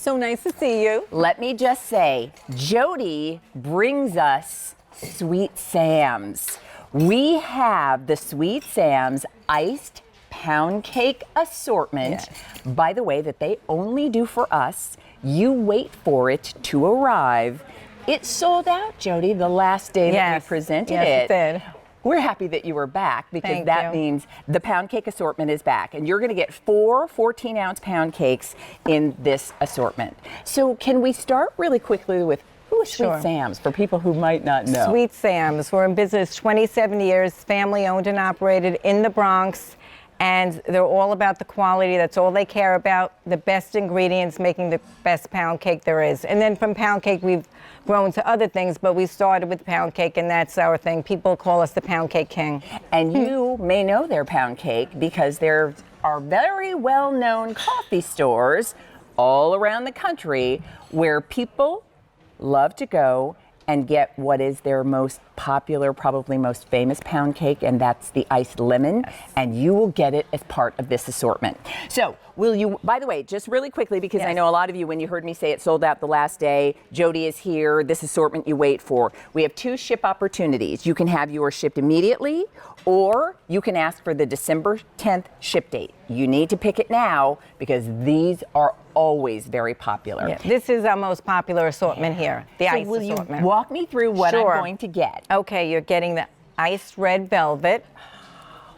So nice to see you. Let me just say, Jody brings us Sweet Sam's. We have the Sweet Sam's iced pound cake assortment. Yes. By the way, that they only do for us. You wait for it to arrive. It sold out, Jody, the last day that we presented it. Yes, it did. We're happy that you were back because Thank that you. means the pound cake assortment is back. And you're going to get 4 14-ounce pound cakes in this assortment. So can we start really quickly with who is Sweet Sam's for people who might not know? Sweet Sam's. We're in business 27 years, family owned and operated in the Bronx. And they're all about the quality. That's all they care about. The best ingredients, making the best pound cake there is. And then from pound cake, we've grown to other things, but we started with pound cake, and that's our thing. People call us the Pound Cake King. And you may know their pound cake because there are very well-known coffee stores all around the country where people love to go and get what is their most popular, probably most famous pound cake, and that's the iced lemon, and you will get it as part of this assortment. So will you, by the way, just really quickly, because I know a lot of you, when you heard me say it sold out the last day, Jody is here, this assortment you wait for. We have 2 ship opportunities. You can have yours shipped immediately, or you can ask for the December 10th ship date. You need to pick it now because these are always very popular. Yeah, this is our most popular assortment here, the ice assortment. Will you walk me through what I'm going to get? Okay, you're getting the iced red velvet,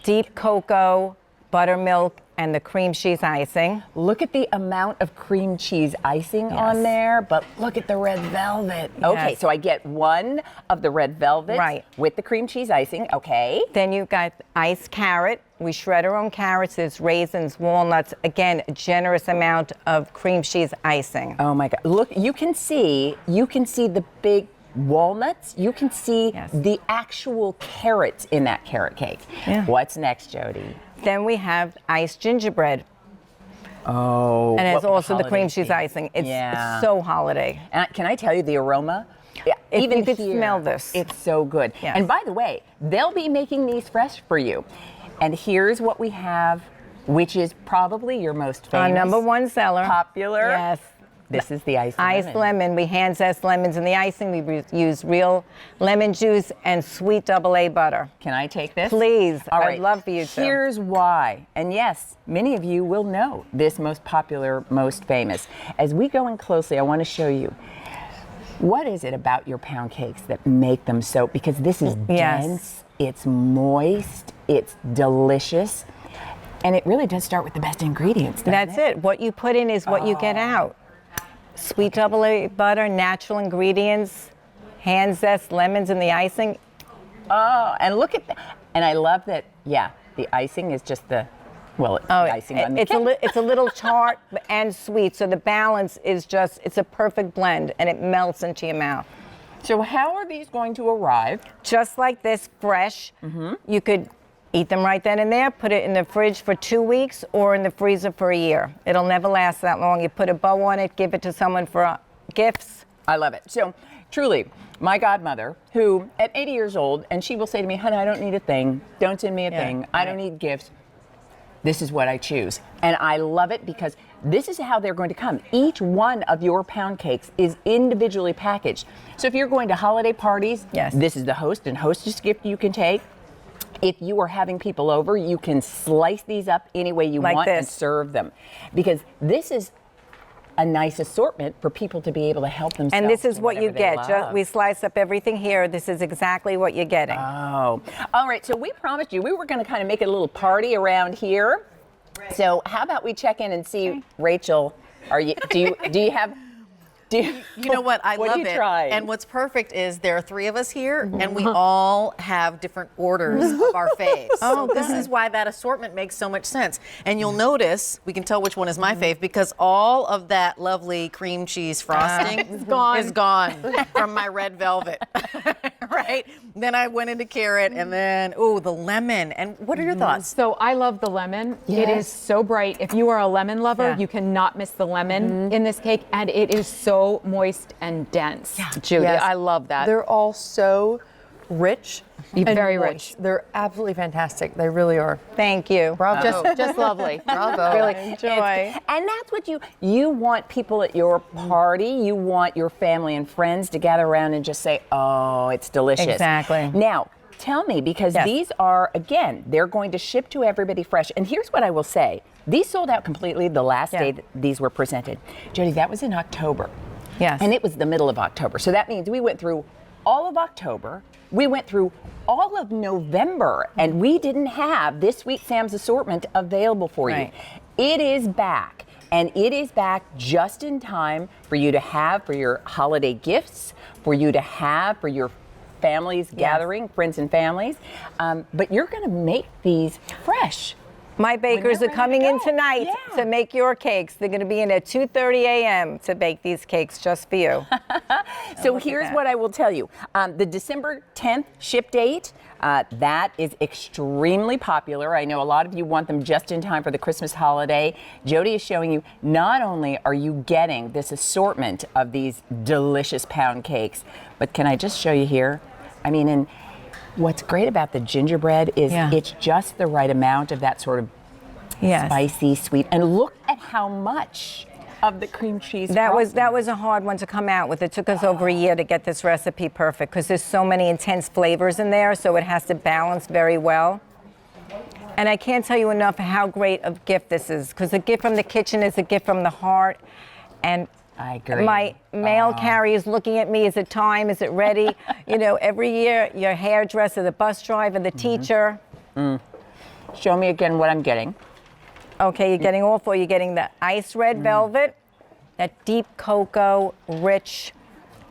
deep cocoa, buttermilk, and the cream cheese icing. Look at the amount of cream cheese icing on there, but look at the red velvet. Okay, so I get 1 of the red velvet with the cream cheese icing, okay. Then you've got iced carrot. We shred our own carrots. There's raisins, walnuts. Again, a generous amount of cream cheese icing. Oh my God, look, you can see the big walnuts. You can see the actual carrots in that carrot cake. Yeah. What's next, Jody? Then we have iced gingerbread. Oh. And it's also the cream cheese icing. It's so holiday. And can I tell you the aroma? Even you could smell this. It's so good. Yes. And by the way, they'll be making these fresh for you. And here's what we have, which is probably your most famous. Our #1 seller. Popular. Yes. This is the iced lemon. Iced lemon. We hand zest lemons in the icing. We use real lemon juice and sweet AA butter. Can I take this? Please. All right. I'd love for you to. Here's why. And yes, many of you will know this most popular, most famous. As we go in closely, I want to show you. What is it about your pound cakes that make them so, because this is dense, it's moist, it's delicious, and it really does start with the best ingredients, That's it. What you put in is what you get out. Sweet AA butter, natural ingredients, hand zest lemons in the icing. Oh, and look at that. And I love that, the icing is just the, well, it's the icing on the cake. It's a little tart and sweet, so the balance is just, it's a perfect blend, and it melts into your mouth. So how are these going to arrive? Just like this, fresh. You could eat them right then and there, put it in the fridge for 2 weeks or in the freezer for a year. It'll never last that long. You put a bow on it, give it to someone for gifts. I love it. So truly, my godmother, who at 80 years old, and she will say to me, honey, I don't need a thing. Don't send me a thing. I don't need gifts. This is what I choose. And I love it because this is how they're going to come. Each one of your pound cakes is individually packaged. So if you're going to holiday parties, this is the host and hostess gift you can take. If you are having people over, you can slice these up any way you want and serve them. Because this is a nice assortment for people to be able to help themselves. And this is what you get. We slice up everything here. This is exactly what you're getting. Oh, all right. So we promised you we were going to kind of make it a little party around here. So how about we check in and see, Rachel? Do you have? You know what? I love it. And what's perfect is there are 3 of us here, and we all have different orders of our faves. So this is why that assortment makes so much sense. And you'll notice, we can tell which one is my fave because all of that lovely cream cheese frosting is gone from my red velvet. Right? Then I went into carrot, and then, the lemon. And what are your thoughts? So I love the lemon. It is so bright. If you are a lemon lover, you cannot miss the lemon in this cake, and it is so moist and dense. Judy, I love that. They're all so rich and Very moist. rich. They're absolutely fantastic. They really are. Thank you. Bravo. Just lovely. Bravo. Really. Enjoy. And that's what you want people at your party, you want your family and friends to gather around and just say, oh, it's delicious. Exactly. Now, tell me, because Yes. these are, again, they're going to ship to everybody fresh. And here's what I will say. These sold out completely the last day that these were presented. Jody, that was in October. Yes. And it was the middle of October. So that means we went through all of October. We went through all of November, and we didn't have this week Sam's assortment available for you. Right. It is back, and it is back just in time for you to have for your holiday gifts, for you to have for your families gathering, friends and families. But you're going to make these fresh. My bakers they're are coming ready in to go. tonight Yeah. to make your cakes. They're going to be in at 2:30 a.m. to bake these cakes just for you. So look at here's that. what I will tell you. The December 10th ship date, that is extremely popular. I know a lot of you want them just in time for the Christmas holiday. Jody is showing you not only are you getting this assortment of these delicious pound cakes, but can I just show you here? I mean, and what's great about the gingerbread is it's just the right amount of that sort of spicy, sweet. And look at how much of the cream cheese That was frosting. a hard one to come out with. It took us over a year to get this recipe perfect because there's so many intense flavors in there, so it has to balance very well. And I can't tell you enough how great a gift this is, because a gift from the kitchen is a gift from the heart. And I agree. my mail carrier is looking at me. Is it time? Is it ready? You know, every year, your hairdresser, the bus driver, the teacher. Show me again what I'm getting. Okay, you're getting all four. You're getting the ice red velvet, that deep cocoa, rich,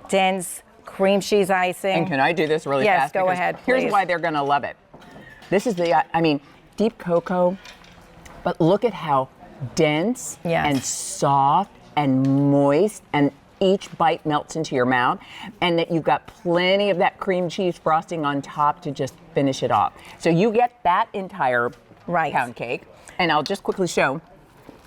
dense cream cheese icing. And can I do this really Yes, fast? go Because ahead, Here's please. why they're going to love it. This is deep cocoa, but look at how dense and soft and moist, and each bite melts into your mouth, and that you've got plenty of that cream cheese frosting on top to just finish it off. So you get that entire pound cake, and I'll just quickly show.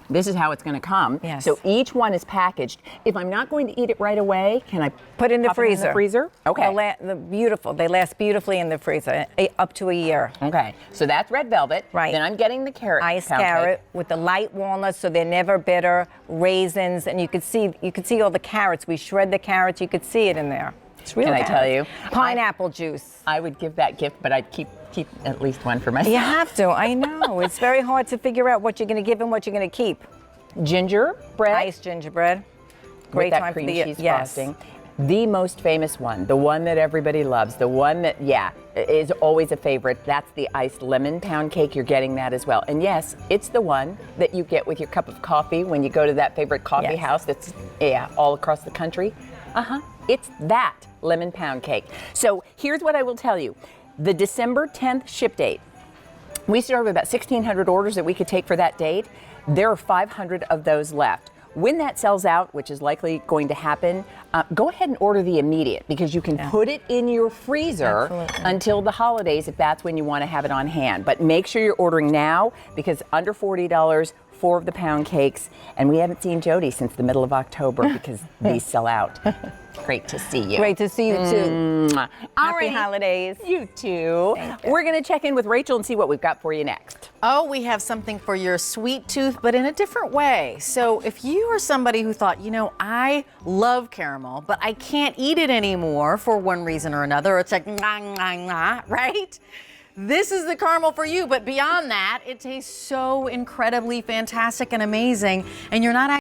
This is how it's going to come. Yes. So each one is packaged. If I'm not going to eat it right away, can I put it in the pop freezer? It in the freezer? Okay. They're beautiful. They last beautifully in the freezer, up to a year. Okay. So that's red velvet. Right. Then I'm getting the carrot. Iced pound carrot cake. with the light walnuts, so they're never bitter. Raisins, and you could see all the carrots. We shred the carrots. You could see it in there. It's real. Can I tell you? Pineapple juice. I would give that gift, but I'd keep at least one for myself. You have to. I know. It's very hard to figure out what you're going to give and what you're going to keep. Gingerbread. Iced gingerbread. Great with that time cream for the cheese frosting. The most famous one, the one that everybody loves, the one that, is always a favorite. That's the iced lemon pound cake. You're getting that as well. And yes, it's the one that you get with your cup of coffee when you go to that favorite coffee house that's, all across the country. It's that lemon pound cake. So here's what I will tell you. The December 10th ship date. We still have about 1,600 orders that we could take for that date. There are 500 of those left. When that sells out, which is likely going to happen, go ahead and order the immediate, because you can put it in your freezer until the holidays if that's when you want to have it on hand. But make sure you're ordering now, because under $40, 4 of the pound cakes, and we haven't seen Jody since the middle of October because these sell out. Great to see you. Great to see you too. Happy Alrighty. holidays. You too. Thank you. We're going to check in with Rachel and see what we've got for you next. Oh, we have something for your sweet tooth, but in a different way. So if you are somebody who thought, I love caramel, but I can't eat it anymore for one reason or another, it's like, right? This is the caramel for you, but beyond that, it tastes so incredibly fantastic and amazing, and you're not